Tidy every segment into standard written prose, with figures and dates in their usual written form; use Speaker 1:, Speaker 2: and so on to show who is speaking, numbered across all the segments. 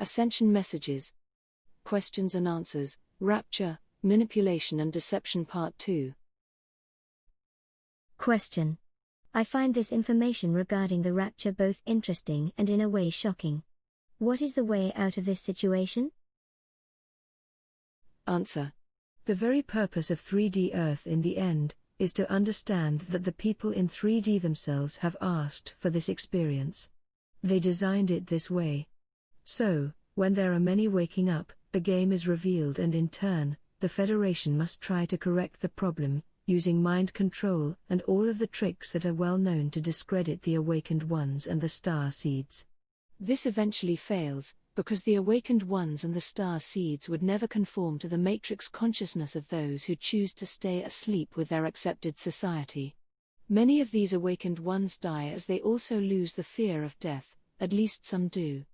Speaker 1: Ascension messages. Questions and answers, Rapture, Manipulation and Deception Part 2.
Speaker 2: Question. I find this information regarding the rapture both interesting and in a way shocking. What is the way out of this situation?
Speaker 1: Answer.
Speaker 3: The very purpose of 3D Earth in the end is to understand that the people in 3D themselves have asked for this experience. They designed it this way. So, when there are many waking up, the game is revealed, and in turn, the Federation must try to correct the problem, using mind control and all of the tricks that are well known to discredit the awakened ones and the Starseeds.
Speaker 1: This eventually fails, because the awakened ones and the Starseeds would never conform to the matrix consciousness of those who choose to stay asleep with their accepted society. Many of these awakened ones die as they also lose the fear of death, at least some do.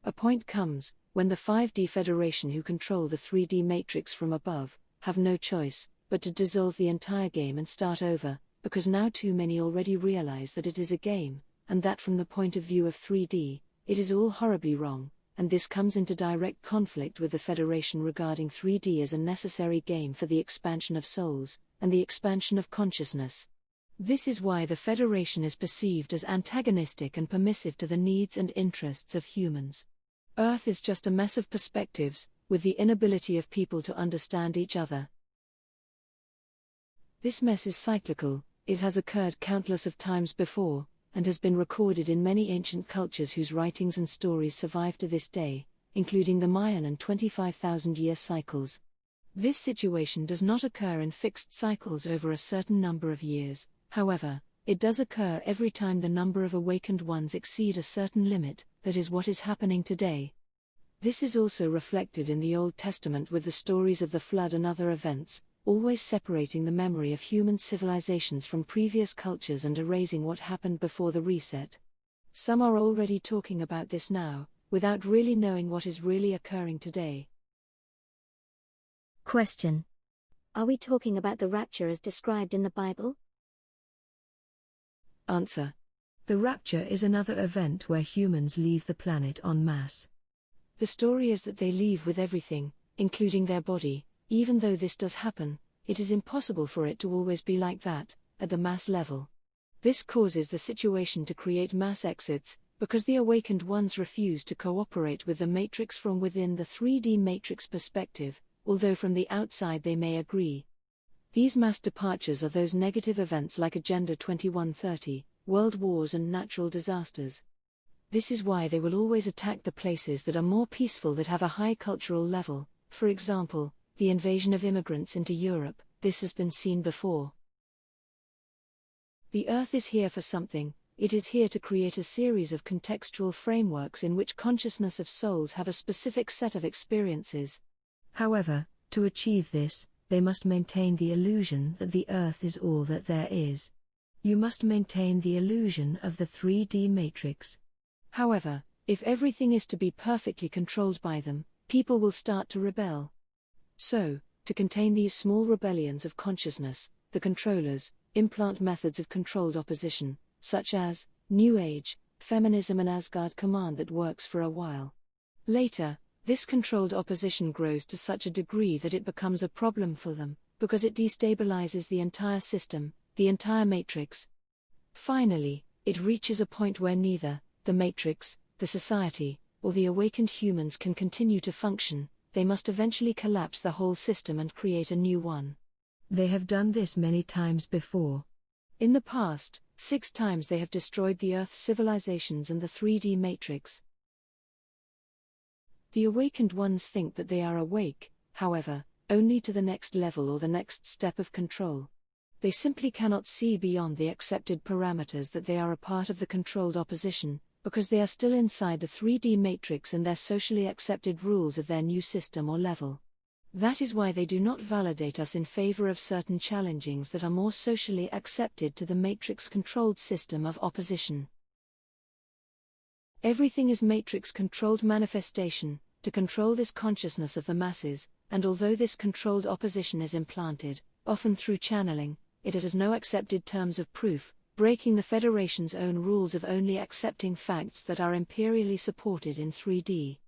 Speaker 1: A point comes when the 5D Federation, who control the 3D matrix from above, have no choice but to dissolve the entire game and start over, because now too many already realize that it is a game, and that from the point of view of 3D, it is all horribly wrong, and this comes into direct conflict with the Federation regarding 3D as a necessary game for the expansion of souls, and the expansion of consciousness. This is why the Federation is perceived as antagonistic and permissive to the needs and interests of humans. Earth is just a mess of perspectives, with the inability of people to understand each other. This mess is cyclical, it has occurred countless of times before, and has been recorded in many ancient cultures whose writings and stories survive to this day, including the Mayan and 25,000-year cycles. This situation does not occur in fixed cycles over a certain number of years, however, it does occur every time the number of awakened ones exceed a certain limit. That is what is happening today. This is also reflected in the Old Testament with the stories of the flood and other events, always separating the memory of human civilizations from previous cultures and erasing what happened before the reset. Some are already talking about this now, without really knowing what is really occurring today.
Speaker 2: Question. Are we talking about the rapture as described in the Bible?
Speaker 1: Answer.
Speaker 3: The rapture is another event where humans leave the planet en masse.
Speaker 1: The story is that they leave with everything, including their body. Even though this does happen, it is impossible for it to always be like that, at the mass level. This causes the situation to create mass exits, because the awakened ones refuse to cooperate with the matrix from within the 3D matrix perspective, although from the outside they may agree. These mass departures are those negative events like Agenda 2130, world wars and natural disasters. This is why they will always attack the places that are more peaceful, that have a high cultural level. For example, the invasion of immigrants into Europe. This has been seen before. The Earth is here for something. It is here to create a series of contextual frameworks in which consciousness of souls have a specific set of experiences.
Speaker 3: However, to achieve this, they must maintain the illusion that the Earth is all that there is. You must maintain the illusion of the 3D matrix.
Speaker 1: However, if everything is to be perfectly controlled by them, people will start to rebel. So, to contain these small rebellions of consciousness, the controllers implant methods of controlled opposition, such as New Age, feminism and Asgard command that works for a while. Later, this controlled opposition grows to such a degree that it becomes a problem for them, because it destabilizes the entire system, the entire matrix. Finally, it reaches a point where neither the matrix, the society, or the awakened humans can continue to function. They must eventually collapse the whole system and create a new one.
Speaker 3: They have done this many times before.
Speaker 1: In the past, 6 times they have destroyed the Earth's civilizations and the 3D matrix. The awakened ones think that they are awake, however, only to the next level or the next step of control. They simply cannot see beyond the accepted parameters that they are a part of the controlled opposition, because they are still inside the 3D matrix and their socially accepted rules of their new system or level. That is why they do not validate us in favor of certain challengings that are more socially accepted to the matrix-controlled system of opposition. Everything is matrix-controlled manifestation, to control this consciousness of the masses, and although this controlled opposition is implanted, often through channeling, it has no accepted terms of proof. breaking the Federation's own rules of only accepting facts that are imperially supported in 3D.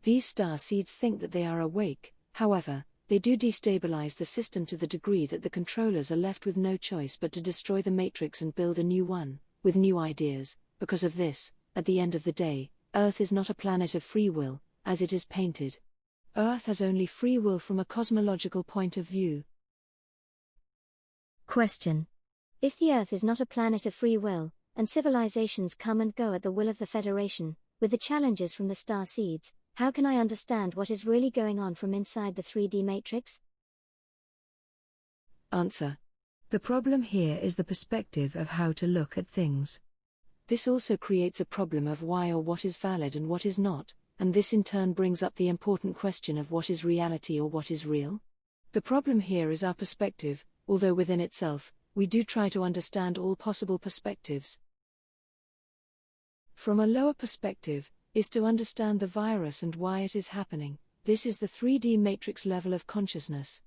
Speaker 1: These Starseeds think that they are awake, however, they do destabilize the system to the degree that the controllers are left with no choice but to destroy the Matrix and build a new one, with new ideas. Because of this, at the end of the day, Earth is not a planet of free will, as it is painted. Earth has only free will from a cosmological point of view.
Speaker 2: Question. If the Earth is not a planet of free will, and civilizations come and go at the will of the Federation, with the challenges from the Starseeds, how can I understand what is really going on from inside the 3D matrix?
Speaker 1: Answer.
Speaker 3: The problem here is the perspective of how to look at things.
Speaker 1: This also creates a problem of why or what is valid and what is not, and this in turn brings up the important question of what is reality or what is real. The problem here is our perspective, although within itself, we do try to understand all possible perspectives. From a lower perspective, is to understand the virus and why it is happening. This is the 3D matrix level of consciousness.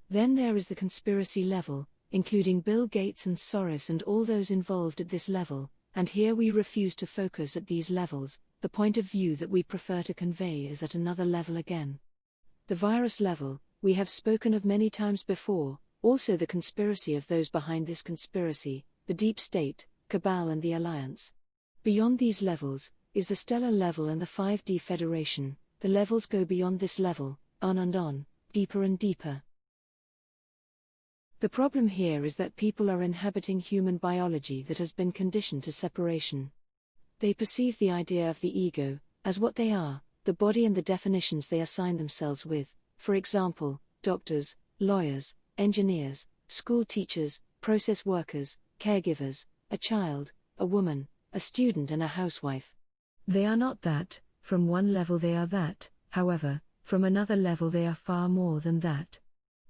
Speaker 1: Then there is the conspiracy level, including Bill Gates and Soros and all those involved at this level, and here we refuse to focus at these levels. The point of view that we prefer to convey is at another level again. The virus level, we have spoken of many times before, also the conspiracy of those behind this conspiracy, the deep state, cabal and the alliance. Beyond these levels, is the stellar level and the 5D Federation. The levels go beyond this level, on and on, deeper and deeper. The problem here is that people are inhabiting human biology that has been conditioned to separation. They perceive the idea of the ego as what they are, the body and the definitions they assign themselves with, for example, doctors, lawyers, engineers, school teachers, process workers, caregivers, a child, a woman, a student and a housewife.
Speaker 3: They are not that. From one level they are that, however, from another level they are far more than that.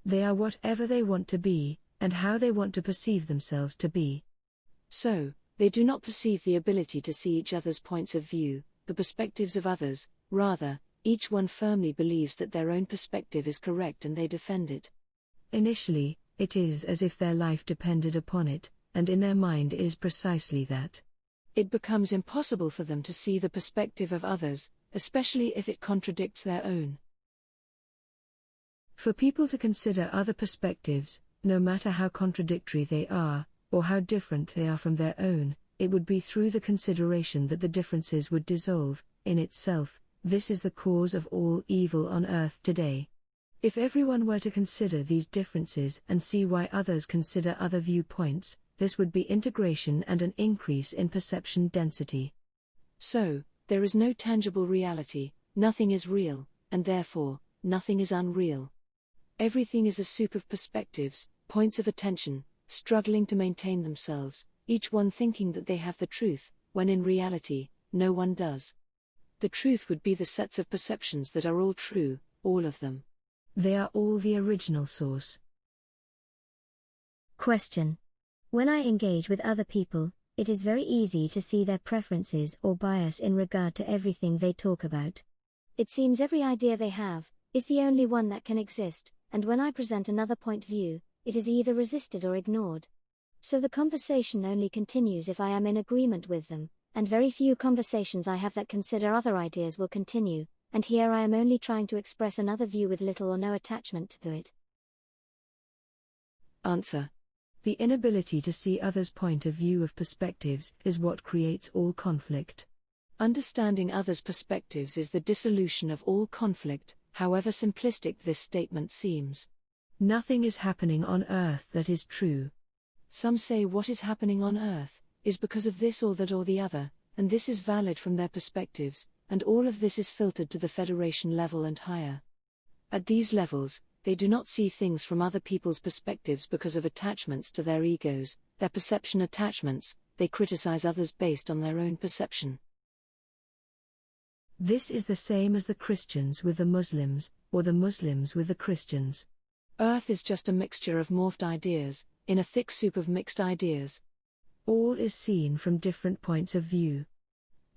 Speaker 3: They are whatever they want to be, and how they want to perceive themselves to be.
Speaker 1: So, they do not perceive the ability to see each other's points of view, the perspectives of others, rather, each one firmly believes that their own perspective is correct and they defend it.
Speaker 3: Initially, it is as if their life depended upon it, and in their mind it is precisely that.
Speaker 1: It becomes impossible for them to see the perspective of others, especially if it contradicts their own.
Speaker 3: For people to consider other perspectives, no matter how contradictory they are, or how different they are from their own, it would be through the consideration that the differences would dissolve, in itself. This is the cause of all evil on earth today. If everyone were to consider these differences and see why others consider other viewpoints, this would be integration and an increase in perception density.
Speaker 1: So, there is no tangible reality, nothing is real, and therefore, nothing is unreal. Everything is a soup of perspectives, points of attention, struggling to maintain themselves, each one thinking that they have the truth, when in reality, no one does. The truth would be the sets of perceptions that are all true, all of them.
Speaker 3: They are all the original source.
Speaker 2: Question. When I engage with other people, it is very easy to see their preferences or bias in regard to everything they talk about. It seems every idea they have is the only one that can exist, and when I present another point of view, it is either resisted or ignored. So the conversation only continues if I am in agreement with them, and very few conversations I have that consider other ideas will continue, and here I am only trying to express another view with little or no attachment to it.
Speaker 1: Answer.
Speaker 3: The inability to see others' point of view of perspectives is what creates all conflict.
Speaker 1: Understanding others' perspectives is the dissolution of all conflict, however simplistic this statement seems.
Speaker 3: Nothing is happening on earth that is true.
Speaker 1: Some say what is happening on earth is because of this or that or the other, and this is valid from their perspectives, and all of this is filtered to the Federation level and higher. At these levels, they do not see things from other people's perspectives because of attachments to their egos, their perception attachments. They criticize others based on their own perception.
Speaker 3: This is the same as the Christians with the Muslims, or the Muslims with the Christians.
Speaker 1: Earth is just a mixture of morphed ideas, in a thick soup of mixed ideas.
Speaker 3: All is seen from different points of view.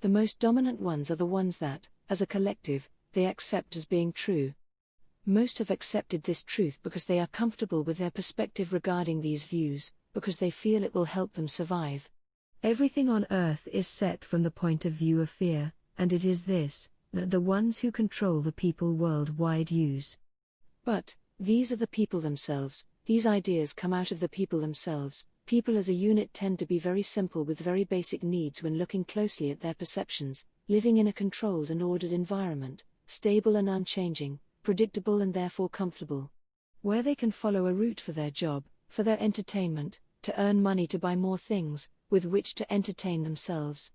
Speaker 1: The most dominant ones are the ones that, as a collective, they accept as being true. Most have accepted this truth because they are comfortable with their perspective regarding these views, because they feel it will help them survive.
Speaker 3: Everything on earth is set from the point of view of fear, and it is this that the ones who control the people worldwide use.
Speaker 1: But these are the people themselves, these ideas come out of the people themselves. People as a unit tend to be very simple with very basic needs when looking closely at their perceptions, living in a controlled and ordered environment, stable and unchanging, predictable and therefore comfortable. Where they can follow a route for their job, for their entertainment, to earn money to buy more things, with which to entertain themselves.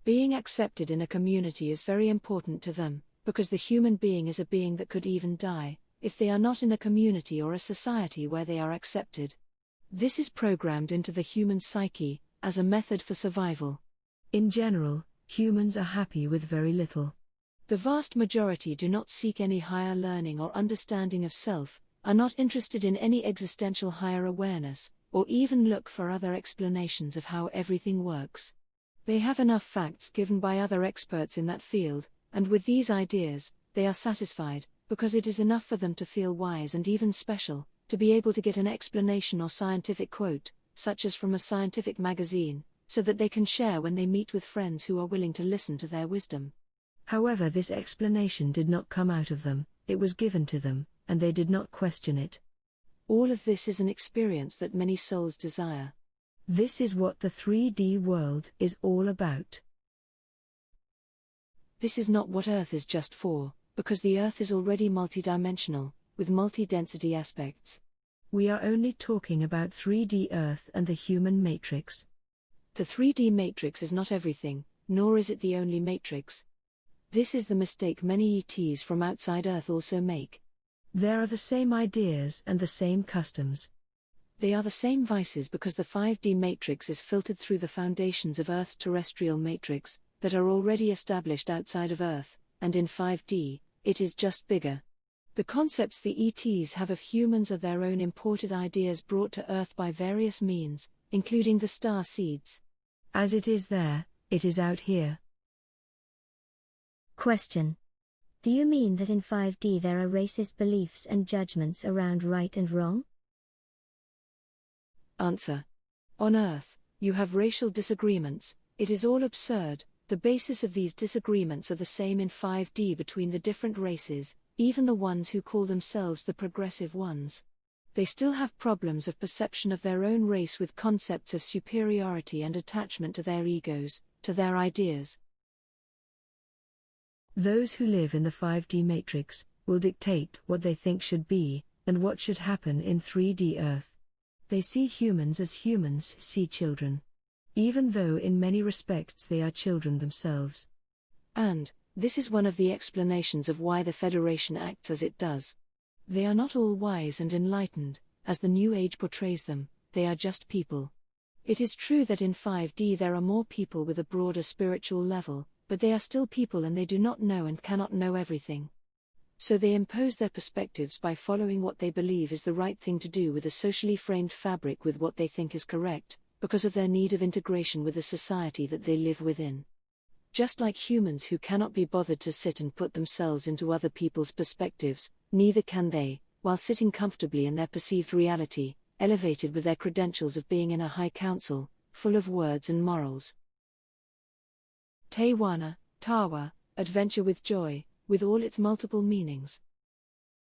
Speaker 1: Being accepted in a community is very important to them, because the human being is a being that could even die, if they are not in a community or a society where they are accepted. This is programmed into the human psyche, as a method for survival.
Speaker 3: In general, humans are happy with very little.
Speaker 1: The vast majority do not seek any higher learning or understanding of self, are not interested in any existential higher awareness, or even look for other explanations of how everything works. They have enough facts given by other experts in that field, and with these ideas, they are satisfied, because it is enough for them to feel wise and even special, to be able to get an explanation or scientific quote, such as from a scientific magazine, so that they can share when they meet with friends who are willing to listen to their wisdom.
Speaker 3: However, this explanation did not come out of them, it was given to them, and they did not question it.
Speaker 1: All of this is an experience that many souls desire.
Speaker 3: This is what the 3D world is all about.
Speaker 1: This is not what Earth is just for, because the Earth is already multidimensional, with multi-density aspects.
Speaker 3: We are only talking about 3D Earth and the human matrix.
Speaker 1: The 3D matrix is not everything, nor is it the only matrix. This is the mistake many ETs from outside Earth also make.
Speaker 3: There are the same ideas and the same customs.
Speaker 1: They are the same vices because the 5D matrix is filtered through the foundations of Earth's terrestrial matrix, that are already established outside of Earth, and in 5D, it is just bigger. The concepts the ETs have of humans are their own imported ideas brought to Earth by various means, including the Starseeds.
Speaker 3: As it is there, it is out here.
Speaker 2: Question. Do you mean that in 5D there are racist beliefs and judgments around right and wrong?
Speaker 1: Answer. On Earth, you have racial disagreements, it is all absurd. The basis of these disagreements are the same in 5D between the different races, even the ones who call themselves the progressive ones. They still have problems of perception of their own race with concepts of superiority and attachment to their egos, to their ideas.
Speaker 3: Those who live in the 5D matrix will dictate what they think should be, and what should happen in 3D Earth. They see humans as humans see children, even though in many respects they are children themselves.
Speaker 1: And this is one of the explanations of why the Federation acts as it does. They are not all wise and enlightened, as the New Age portrays them, they are just people. It is true that in 5D there are more people with a broader spiritual level, but they are still people and they do not know and cannot know everything. So they impose their perspectives by following what they believe is the right thing to do with a socially framed fabric with what they think is correct, because of their need of integration with the society that they live within. Just like humans who cannot be bothered to sit and put themselves into other people's perspectives, neither can they, while sitting comfortably in their perceived reality, elevated with their credentials of being in a high council, full of words and morals. Tawana, Tawa, adventure with joy, with all its multiple meanings.